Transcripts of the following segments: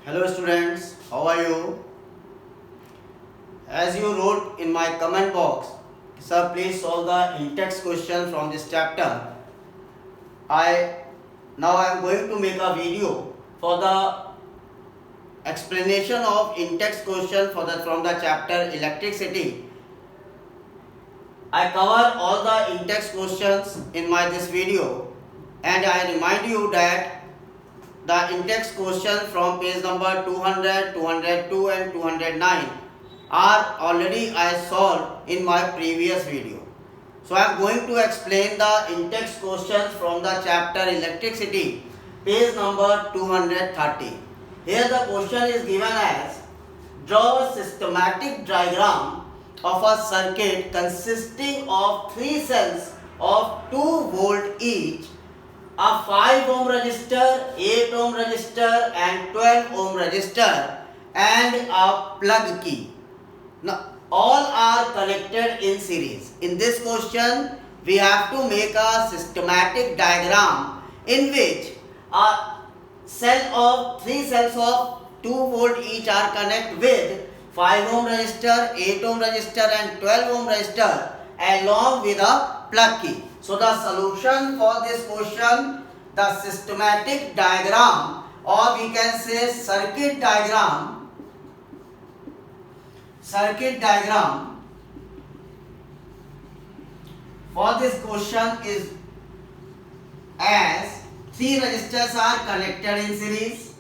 Hello students, how are you? As you wrote in my comment box, sir please solve the in-text question from this chapter. I am going to make a video for the explanation of in-text question from the chapter electricity. I cover all the in-text questions in this video, and I remind you that the in-text question from page number 200, 202 and 209 are already I solved in my previous video. So I am going to explain the in-text questions from the chapter electricity, page number 230. Here the question is given as, draw a systematic diagram of a circuit consisting of 3 cells of 2 volt each, a 5 ohm resistor, 8 ohm resistor and 12 ohm resistor and a plug key. Now all are connected in series. In this question we have to make a systematic diagram in which a cell of 3 cells of 2 volt each are connected with 5 ohm resistor, 8 ohm resistor and 12 ohm resistor along with a plug key. So the solution for this question, the systematic diagram, or we can say circuit diagram for this question is as 3 resistors are connected in series.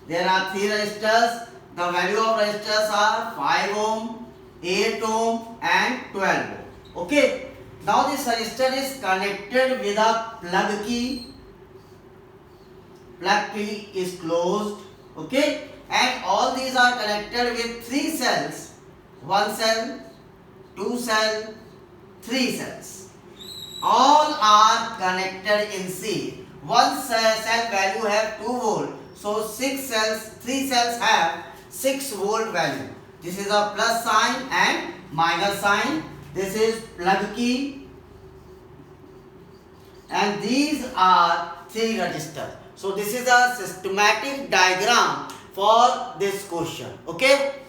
There are 3 resistors. The value of resistors are 5 ohm, 8 ohm and 12 ohm. Okay. Now this resistor is connected with a plug key. Plug key is closed. Okay. And all these are connected with 3 cells. 1 cell, 2 cell, 3 cells. All are connected in series. One cell value have 2 volt. So 3 cells have 6 volt value. This is a plus sign and minus sign. This is plug key. And these are 3 resistors. So this is a systematic diagram for this question. Okay.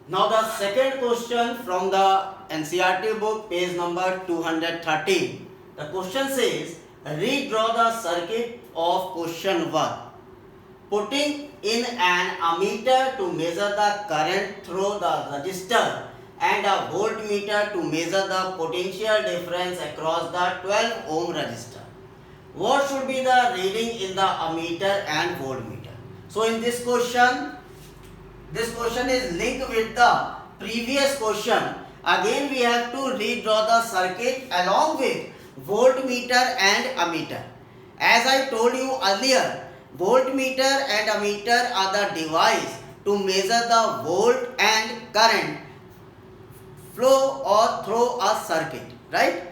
Now the second question from the NCERT book, page number 230. The question says, redraw the circuit of question 1. Putting in an ammeter to measure the current through the resistor and a voltmeter to measure the potential difference across the 12 ohm resistor. What should be the reading in the ammeter and voltmeter? So in this question is linked with the previous question. Again we have to redraw the circuit along with voltmeter and ammeter. As I told you earlier, voltmeter and ammeter are the device to measure the volt and current flow or through a circuit, right?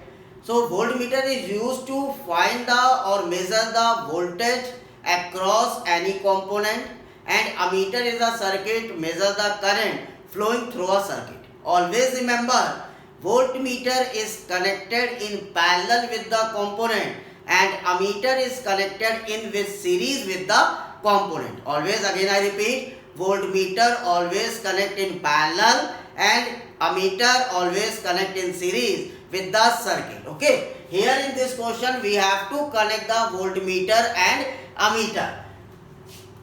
So voltmeter is used to find or measure the voltage across any component, and ammeter is a circuit measure the current flowing through a circuit. Always remember, voltmeter is connected in parallel with the component and ammeter is connected in with series with the component. Always, again I repeat, voltmeter always connect in parallel and ammeter always connect in series with the circuit. Okay. Here in this question we have to connect the voltmeter and ammeter.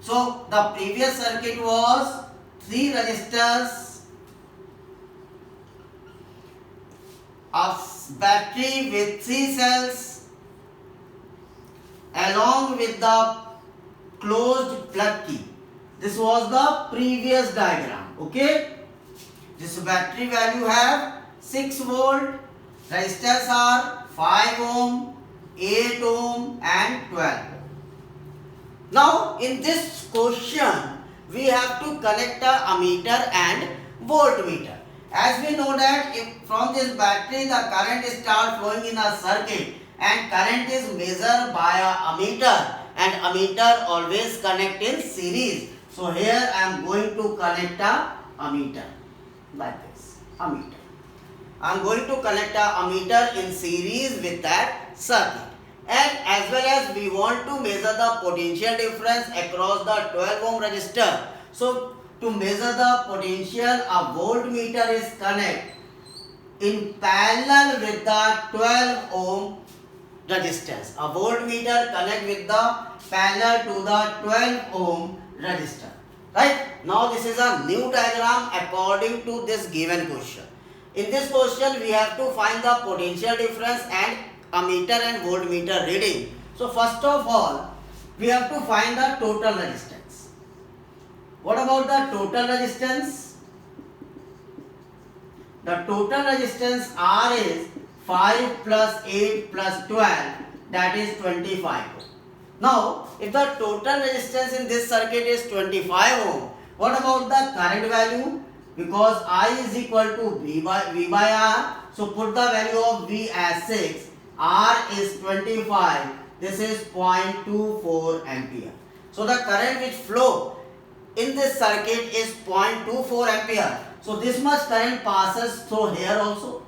So the previous circuit was 3 resistors, a battery with 3 cells along with the closed plug key. This was the previous diagram. Okay. This battery value have 6 volt. Resistors are 5 ohm, 8 ohm and 12 ohm. Now in this question we have to connect the ammeter and voltmeter. As we know that if from this battery the current starts flowing in a circuit and current is measured by a ammeter, and ammeter always connect in series. So here I am going to connect a ammeter like this. Ammeter. I am going to connect a ammeter in series with that circuit. And as well as we want to measure the potential difference across the 12 ohm resistor. So to measure the potential, a voltmeter is connected in parallel with the 12 ohm resistance. A voltmeter connect with the parallel to the 12 ohm resistor. Right? Now this is a new diagram according to this given question. In this question we have to find the potential difference and ammeter and voltmeter reading. So first of all we have to find the total resistance. What about the total resistance? The total resistance R is 5 plus 8 plus 12, that is 25 ohm. Now, if the total resistance in this circuit is 25 ohm, what about the current value? Because I is equal to V by R, so put the value of V as 6, R is 25, this is 0.24 ampere. So the current which flow in this circuit is 0.24 ampere. So this much current passes through here also.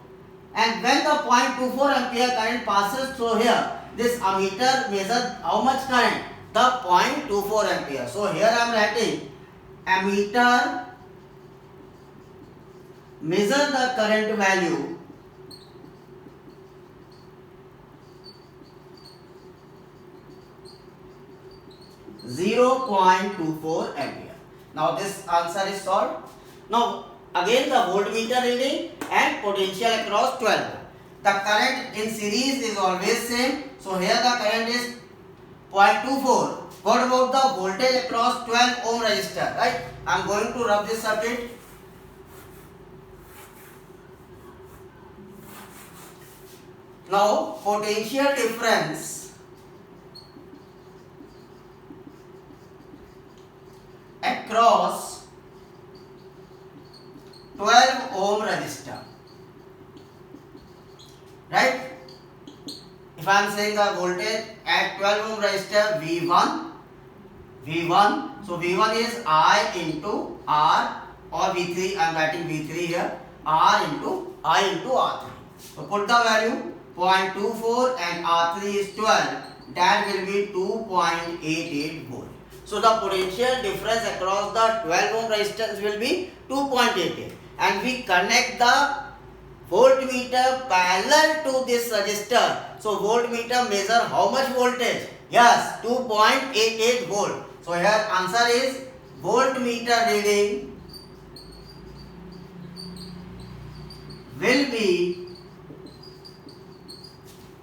And when the 0.24 ampere current passes through here, this ammeter measures how much current? The 0.24 ampere. So here I am writing ammeter measure the current value (0.24 ampere). Now this answer is solved. Now again the voltmeter reading and potential across 12 volt. The current in series is always same. So here the current is 0.24. What about the voltage across 12 ohm resistor? Right? I am going to rub this circuit. Now potential difference across 12 ohm resistor. Right? If I am saying the voltage at 12 ohm resistor V1, so V1 is I into R or V3, I am writing V3 here, I into R3. So put the value 0.24 and R3 is 12, that will be 2.88 volt. So the potential difference across the 12 ohm resistance will be 2.88, and we connect the voltmeter parallel to this resistor. So voltmeter measure how much voltage? Yes, 2.88 volt. So here answer is voltmeter reading will be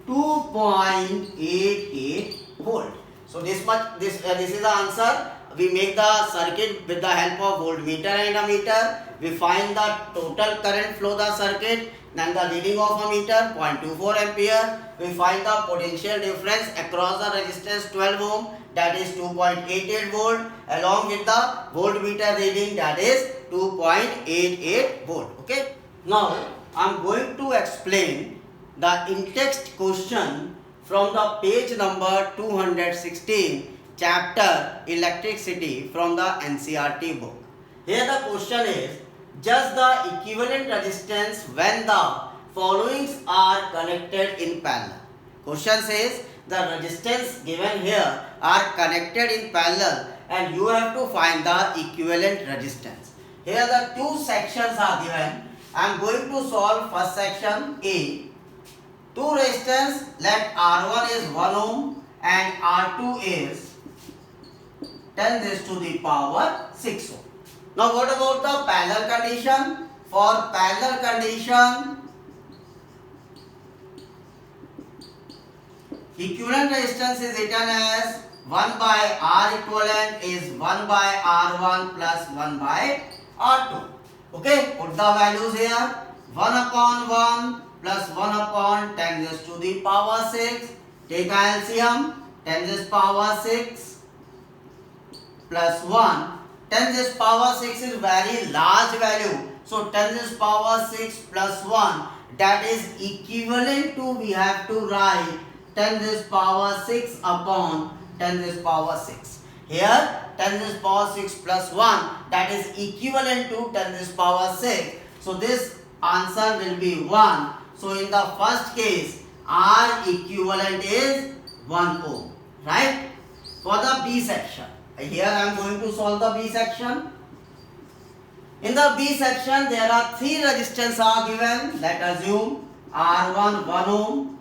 2.88 volt. So this is the answer. We make the circuit with the help of voltmeter and ammeter. We find the total current flow the circuit, then the reading of ammeter 0.24 ampere. We find the potential difference across the resistance 12 ohm, that is 2.88 volt, along with the voltmeter reading, that is 2.88 volt. Okay. Now I am going to explain the in-text question from the page number 216, chapter Electricity from the NCERT book. Here the question is, just the equivalent resistance when the followings are connected in parallel. Question says the resistance given here are connected in parallel and you have to find the equivalent resistance. Here the two sections are given. I am going to solve first section A. Two resistance, let R1 is 1 ohm and R2 is 10 raised to the power 6 ohm. Now what about the parallel condition? For parallel condition, equivalent resistance is written as 1 by R equivalent is 1 by R1 plus 1 by R2. Okay, put the values here. 1 upon 1 plus 1 upon 10 raised to the power 6. Take LCM, 10 raised to power 6 plus 1. 10 raised to power 6 is very large value. So 10 raised to power 6 plus 1, that is equivalent to, we have to write 10 raised to power 6 upon 10 raised to power 6. Here 10 raised to power 6 plus 1, that is equivalent to 10 raised to power 6. So this answer will be 1. So in the first case, R equivalent is 1 ohm. Right? For the B section, here I am going to solve the B section. In the B section, there are three resistance are given. Let's assume R1 1 ohm,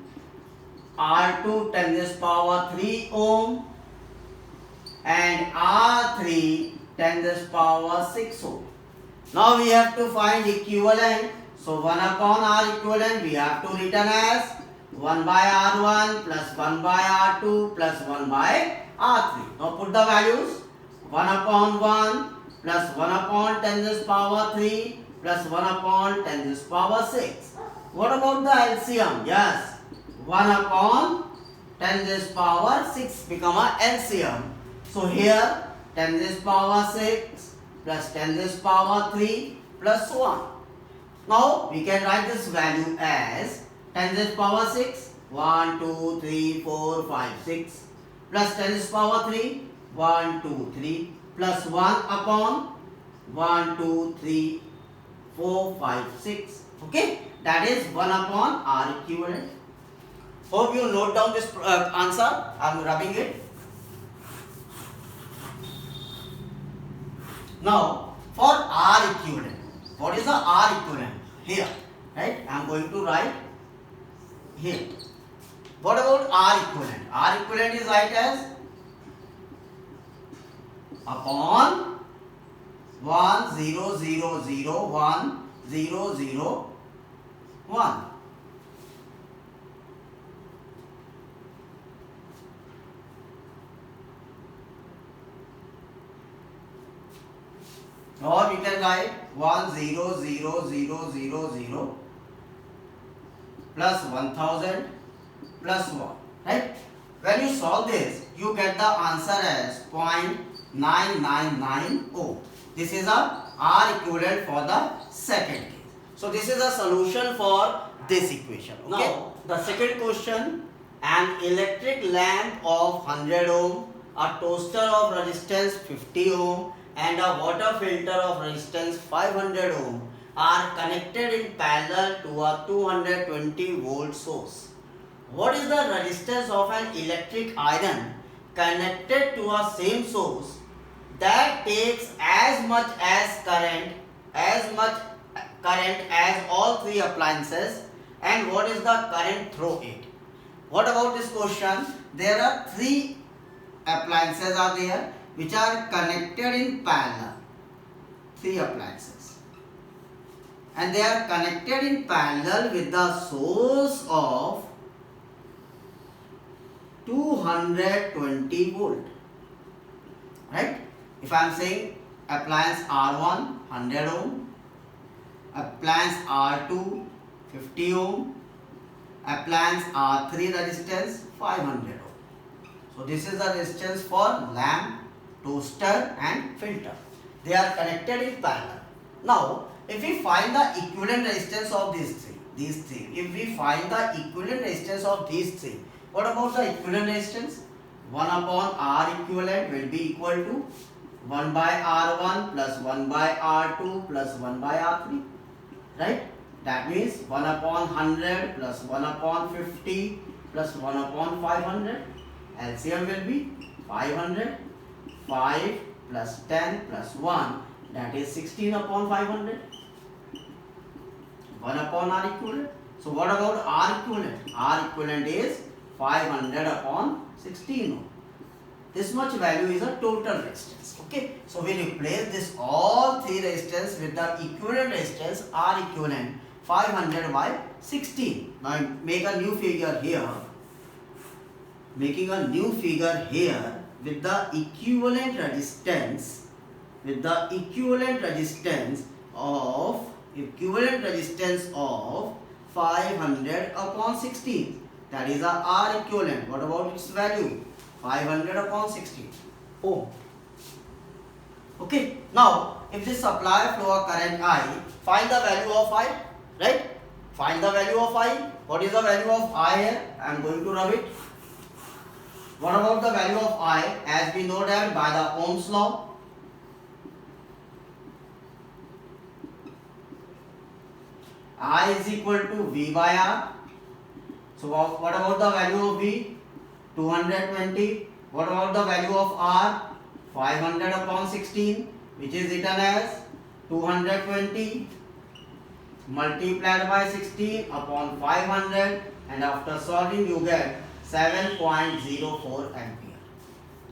R2 10 to the power 3 ohm, and R3 10 to the power 6 ohm. Now we have to find equivalent. So 1 upon R equivalent we have to written as 1 by R1 plus 1 by R2 plus 1 by R3. Now put the values. 1 upon 1 plus 1 upon 10 to the power 3 plus 1 upon 10 to the power 6. What about the LCM? Yes, 1 upon 10 to the power 6 become a LCM. So here 10 to the power 6 plus 10 to the power 3 plus 1. Now we can write this value as 10 to the power 6, 1, 2, 3, 4, 5, 6 plus 10 to the power 3, 1, 2, 3 plus 1 upon 1, 2, 3, 4, 5, 6. Okay, that is 1 upon R equivalent. Hope you note down this answer. I am rubbing it. Now for R equivalent, what is the R equivalent? Here, right? I am going to write here. What about R equivalent? R equivalent is write as upon 1 0 0 0 1 0 0 1. Or we can write 1 0 0 0 0 0 plus 1000 plus 1. Right? When you solve this, you get the answer as 0.999 ohm. This is a R equivalent for the second case. So this is a solution for this equation. Okay? Now the second question, an electric lamp of 100 ohm, a toaster of resistance 50 ohm, and a water filter of resistance 500 ohm are connected in parallel to a 220 volt source. What is the resistance of an electric iron connected to a same source that takes as much current as all three appliances, and what is the current through it? What about this question? There are three appliances are there which are connected in parallel. Three appliances, and they are connected in parallel with the source of 220 volt. Right? If I am saying appliance R1 100 ohm, appliance R2 50 ohm, appliance R3 resistance 500 ohm. So this is the resistance for lamp, toaster and filter. They are connected in parallel. Now if we find the equivalent resistance of these three, if we find the equivalent resistance of these three, what about the equivalent resistance? 1 upon R equivalent will be equal to 1 by R1 plus 1 by R2 plus 1 by R3. Right? That means 1 upon 100 plus 1 upon 50 plus 1 upon 500. LCM will be 500. 5 plus 10 plus 1, that is 16 upon 500. 1 upon R equivalent. So what about R equivalent? R equivalent is 500 upon 16. This much value is a total resistance. Okay. So we replace this all three resistance with the equivalent resistance R equivalent 500 by 16. Now make a new figure here. Making a new figure here with the equivalent resistance of 500 upon 16. That is a R equivalent. What about its value? 500 upon 16 ohm. Okay. Now if this supply flow a current I, find the value of I. Right? Find the value of I. What is the value of I here? I am going to rub it. What about the value of I? As we know that by the Ohm's law, I is equal to V by R. So what about the value of V? 220. What about the value of R? 500 upon 16, which is written as 220 multiplied by 16 upon 500, and after solving you get 7.04 ampere.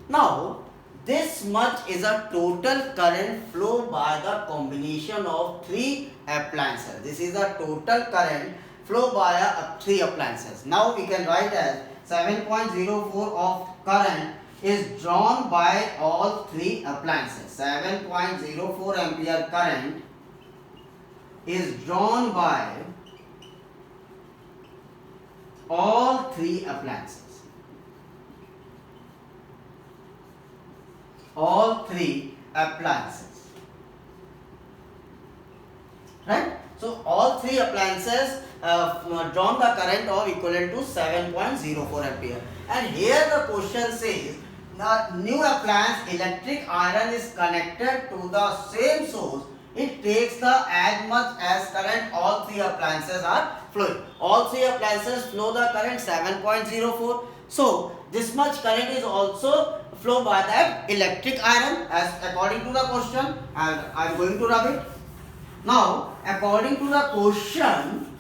Now this much is a total current flow by the combination of three appliances. This is a total current flow by three appliances. Now we can write as 7.04 of current is drawn by all three appliances. 7.04 ampere current is drawn by all three appliances. All three appliances. Right? So all three appliances drawn the current of equivalent to 7.04 ampere. And here the question says the new appliance electric iron is connected to the same source. It takes the as much as current all three appliances are flowing. All three appliances flow the current 7.04. So this much current is also flow by that electric iron as according to the question, and I am going to rub it. Now according to the question,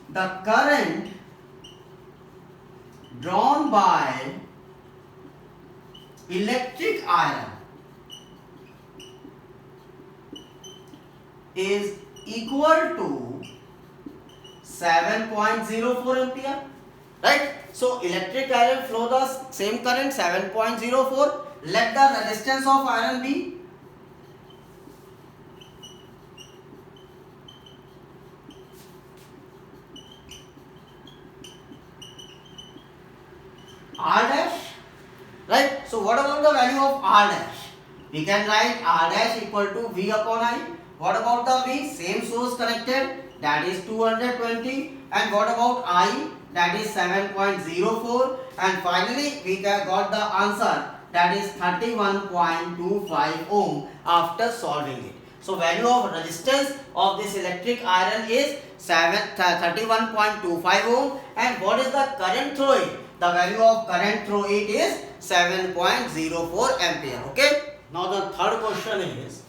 the current drawn by electric iron is equal to 7.04 ampere. Right? So electric iron flow the same current 7.04. Let the resistance of iron be R dash. Right? So what about the value of R dash? We can write R dash equal to V upon I. What about the V? Same source connected, that is 220. And what about I? That is 7.04. And finally we got the answer, that is 31.25 ohm after solving it. So value of resistance of this electric iron is 31.25 ohm. And what is the current through it? The value of current through it is 7.04 ampere. Okay. Now the third question is,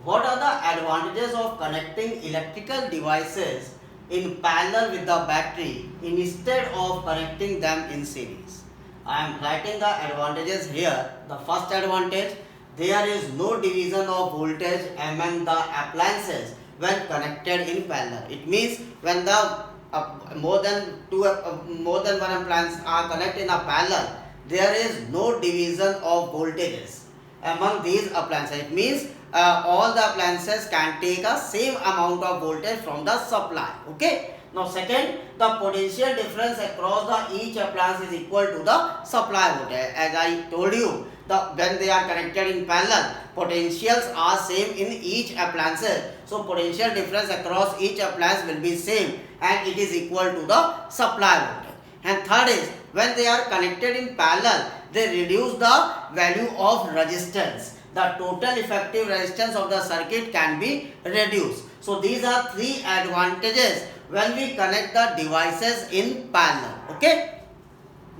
what are the advantages of connecting electrical devices in parallel with the battery instead of connecting them in series? I am writing the advantages here. The first advantage, there is no division of voltage among the appliances when connected in parallel. It means when the more than one appliance are connected in a parallel, there is no division of voltages among these appliances. It means all the appliances can take a same amount of voltage from the supply. Okay. Now second, the potential difference across the each appliance is equal to the supply voltage. As I told you, when they are connected in parallel, potentials are same in each appliance. So potential difference across each appliance will be same, and it is equal to the supply voltage. And third is, when they are connected in parallel, they reduce the value of resistance. The total effective resistance of the circuit can be reduced. So these are three advantages when we connect the devices in parallel. Okay.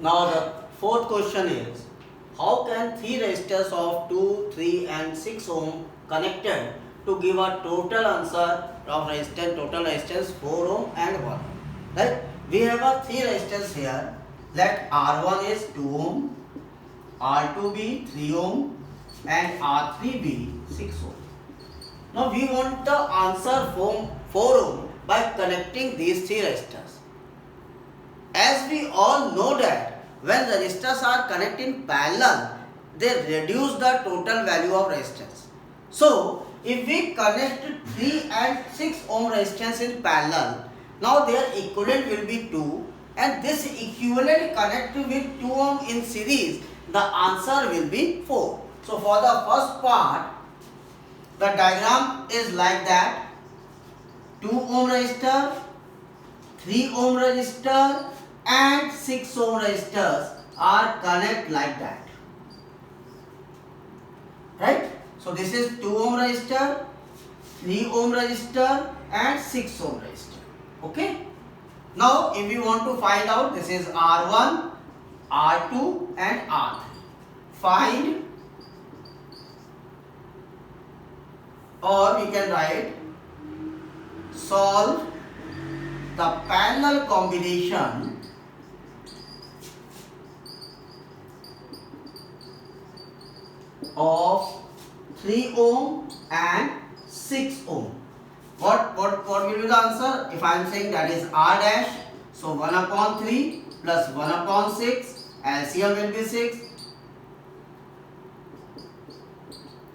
Now the fourth question is, how can three resistors of 2, 3 and 6 ohm connected to give a total answer of resistance, total resistance 4 ohm and 1 ohm. Right? We have a three resistors here. Let R1 is 2 ohm, R2 be 3 ohm and R3 be 6 ohm. Now we want the answer from 4 ohm by connecting these three resistors. As we all know that when resistors are connected in parallel, they reduce the total value of resistance. So if we connect 3 and 6 ohm resistance in parallel, now their equivalent will be 2, and this equivalent connected with 2 ohm in series, the answer will be 4. So for the first part, the diagram is like that: 2 ohm resistor, 3 ohm resistor and 6 ohm resistors are connected like that. Right? So this is 2 ohm resistor, 3 ohm resistor and 6 ohm resistor. Okay. Now if we want to find out, this is R1, R2 and R3. Find, or we can write, solve the parallel combination of 3 ohm and 6 ohm. What will be the answer? If I am saying that is R dash, so 1 upon 3 plus 1 upon 6, LCM will be 6.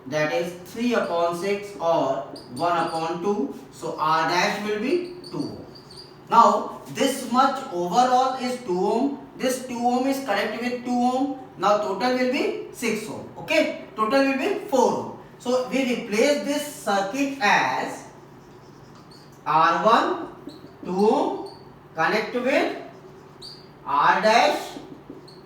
That is 3 upon 6 or 1 upon 2. So R dash will be 2. Now this much overall is 2 ohm. This 2 ohm is connected with 2 ohm. Now total will be 6 ohm. Okay. Total will be 4 ohm. So we replace this circuit as R1 2 ohm connect with R dash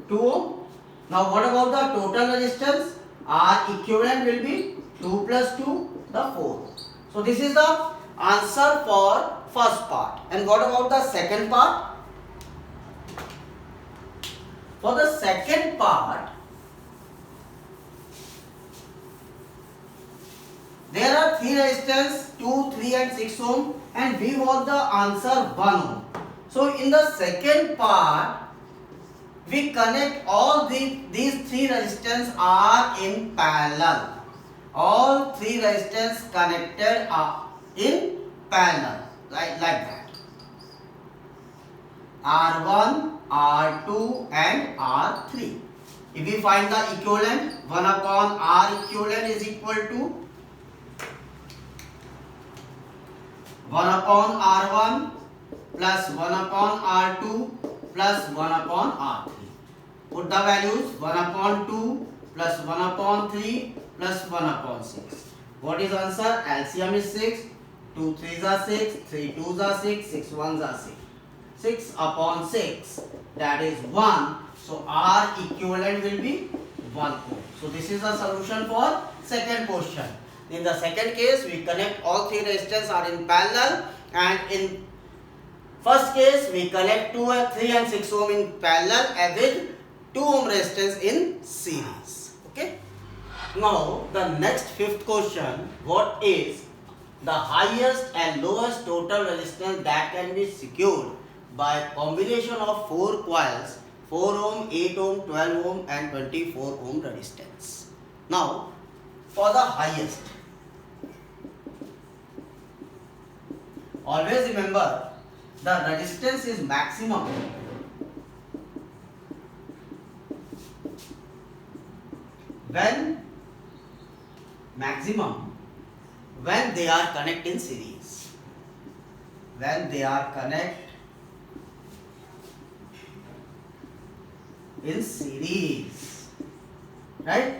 2 ohm. Now what about the total resistance? R equivalent will be 2 plus 2, the 4. So this is the answer for first part. And what about the second part? For the second part, there are 3 resistors, 2, 3 and 6 ohm, and we want the answer 1 ohm. So in the second part, we connect all these 3 resistors are in parallel. All 3 resistors connected are in parallel, like that. R1, R2 and R3. If we find the equivalent, 1 upon R equivalent is equal to 1 upon R1 plus 1 upon R2 plus 1 upon R3. Put the values, 1 upon 2 plus 1 upon 3 plus 1 upon 6. What is answer? LCM is 6. 2 3s are 6, 3 2s are 6, 6 1s are 6. 6 upon 6, that is 1. So R equivalent will be 1 ohm. So this is the solution for second question. In the second case, we connect all 3 resistors are in parallel, and in first case we connect 2 and 3 and 6 ohm in parallel and with 2 ohm resistors in series. Okay. Now the next fifth question, what is the highest and lowest total resistance that can be secured by combination of 4 coils, 4 ohm, 8 ohm, 12 ohm and 24 ohm resistance. Now for the highest, always remember the resistance is maximum when they are connected in series. When they are connected in series, right?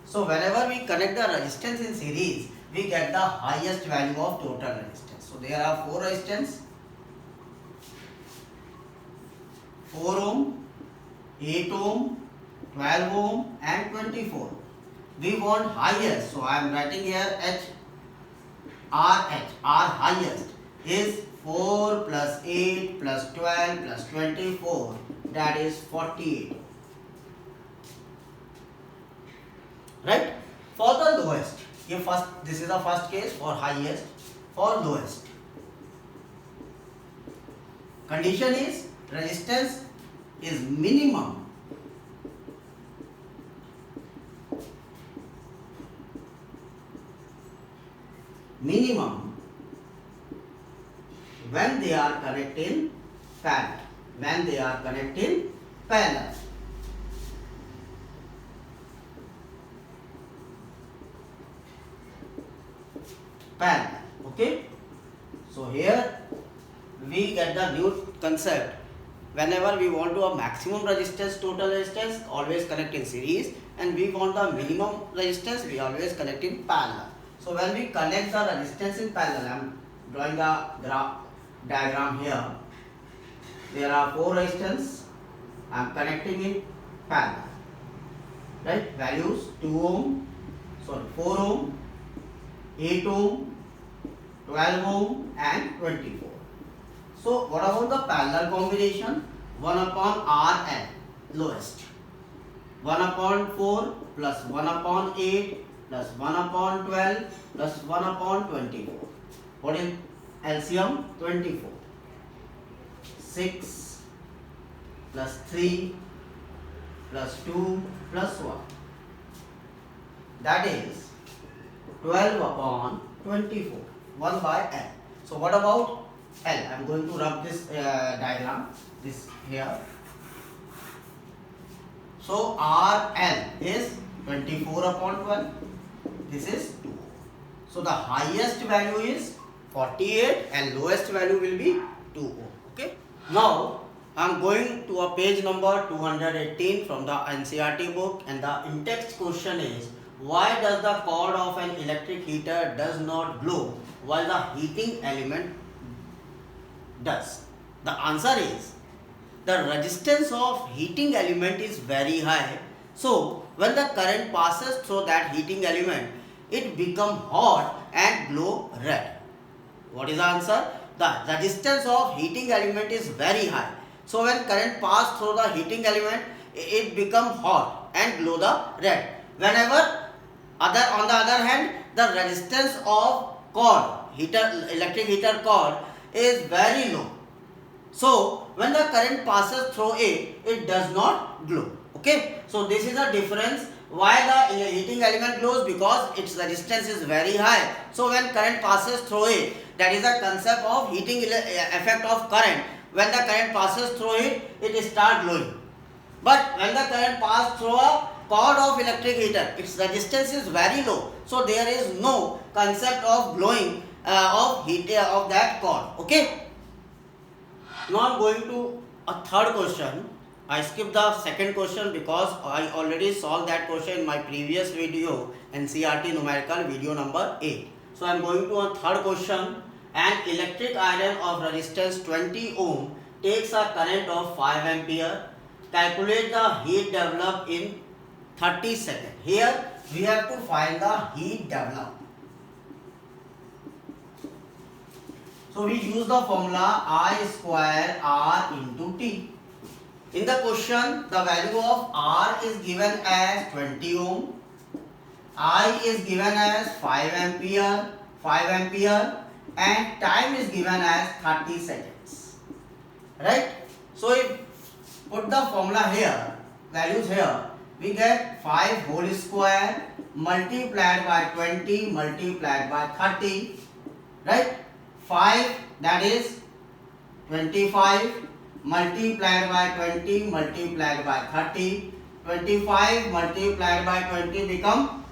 So whenever we connect the resistance in series, we get the highest value of total resistance. So there are 4 resistance, 4 ohm, 8 ohm, 12 ohm and 24. We want highest, so I am writing here RH. R highest is 4 plus 8 plus 12 plus 24, that is 48. Right? For the lowest, this is the first case for highest. For lowest, condition is resistance is minimum when they are connected in parallel. When they are connected in parallel. Okay. So here we get the new concept. Whenever we want to have maximum resistance, total resistance, always connect in series, and we want the minimum resistance, we always connect in parallel. So when we connect the resistance in parallel, I am drawing the diagram here. There are 4 resistance, I am connecting in parallel. Right? Values 4 ohm, 8 ohm, 12 ohm and 24. So what about the parallel combination? 1 upon RL, lowest. 1 upon 4 plus 1 upon 8 plus 1 upon 12 plus 1 upon 24. What is LCM? 24. 6 plus 3 plus 2 plus 1. That is 12 upon 24. 1 by L. So what about L? I am going to rub this diagram. This here. So RL is 24 upon 12. This is 2. So the highest value is 48 and lowest value will be 2 ohm. Okay. Now I am going to a page number 218 from the NCERT book, and the in-text question is, why does the cord of an electric heater does not glow while the heating element does? The answer is, the resistance of heating element is very high. So when the current passes through that heating element, it becomes hot and glow red. What is the answer? The resistance of heating element is very high. So when current passes through the heating element, it becomes hot and glow the red. Whenever on the other hand, the resistance of cord, electric heater cord is very low. So when the current passes through it, it does not glow. Okay. So this is the difference. Why the heating element glows? Because its resistance is very high. So when current passes through it, that is the concept of heating effect of current. When the current passes through it, it starts glowing. But when the current passes through a cord of electric heater, its resistance is very low. So there is no concept of glowing of that cord. Okay. Now I am going to a third question. I skipped the second question because I already solved that question in my previous video, NCERT numerical video number 8. So I am going to a third question. An electric iron of resistance 20 ohm takes a current of 5 ampere. Calculate the heat developed in 30 seconds. Here we have to find the heat developed. So we use the formula I square R into T. In the question, the value of R is given as 20 ohm, I is given as 5 ampere, and time is given as 30 seconds. Right? So if put the formula here, values here, we get 5 whole square multiplied by 20 multiplied by 30. Right? 5, that is 25 multiplied by 20 multiplied by 30. 25 multiplied by 20 become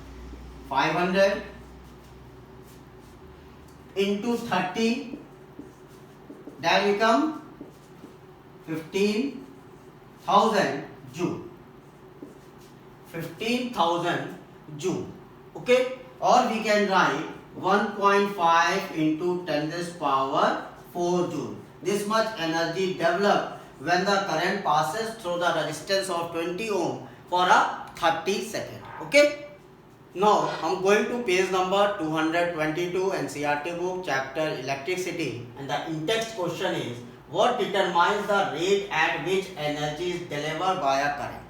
500 into 30, that become 15,000 joule. 15,000 joule. Okay. Or we can write 1.5 into 10 raised power 4 joule. This much energy developed when the current passes through the resistance of 20 ohm for a 30 seconds. Okay. Now I am going to page number 222 NCERT book, chapter electricity, and the in-text question is, what determines the rate at which energy is delivered by a current?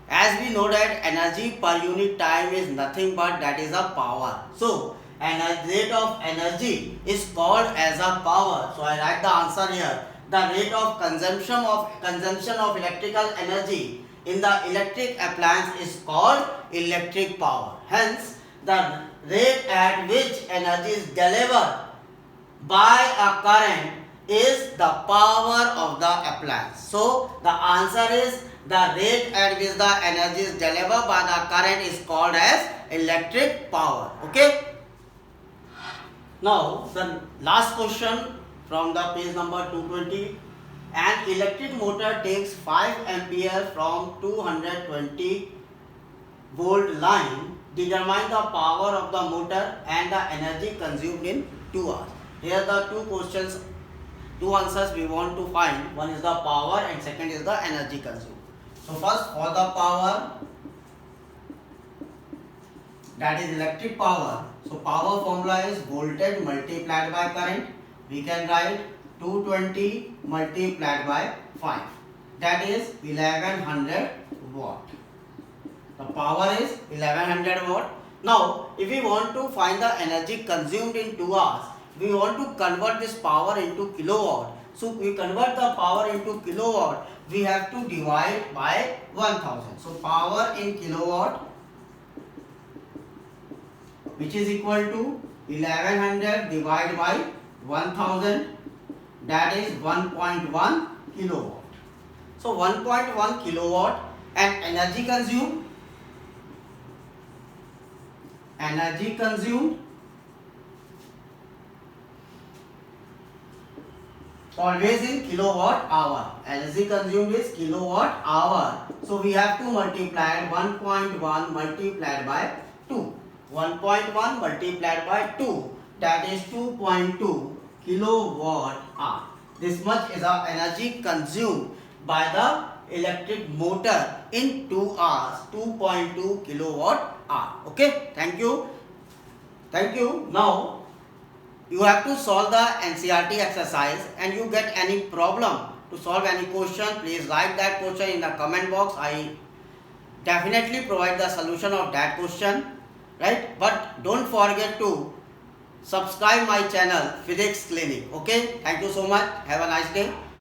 As we know that energy per unit time is nothing but that is a power. So rate of energy is called as a power. So I write the answer here. The rate of consumption of electrical energy in the electric appliance is called electric power. Hence, the rate at which energy is delivered by a current is the power of the appliance. So the answer is, the rate at which the energy is delivered by the current is called as electric power. Okay. Now the last question from the page number 220. An electric motor takes 5 ampere from 220 volt line. Determine the power of the motor and the energy consumed in 2 hours. Here the two answers we want to find. One is the power and second is the energy consumed. So first, for the power, that is electric power. So power formula is voltage multiplied by current. We can write 220 multiplied by 5. That is 1100 watt. The power is 1100 watt. Now, if we want to find the energy consumed in 2 hours, we want to convert this power into kilowatt. So, we convert the power into kilowatt, we have to divide by 1000. So, power in kilowatt, which is equal to 1100 divided by 1000, that is 1.1 kilowatt. So 1.1 kilowatt, and energy consumed always in kilowatt hour. Energy consumed is kilowatt hour. So we have to multiply 1.1 multiplied by 2. 1.1 multiplied by 2, that is 2.2 kilowatt hour. This much is our energy consumed by the electric motor in 2 hours, 2.2 kilowatt hour. Okay, thank you. Now you have to solve the NCERT exercise, and you get any problem to solve any question, please write that question in the comment box. I definitely provide the solution of that question, right? But don't forget to subscribe my channel Physics Clinic. Okay, thank you so much. Have a nice day.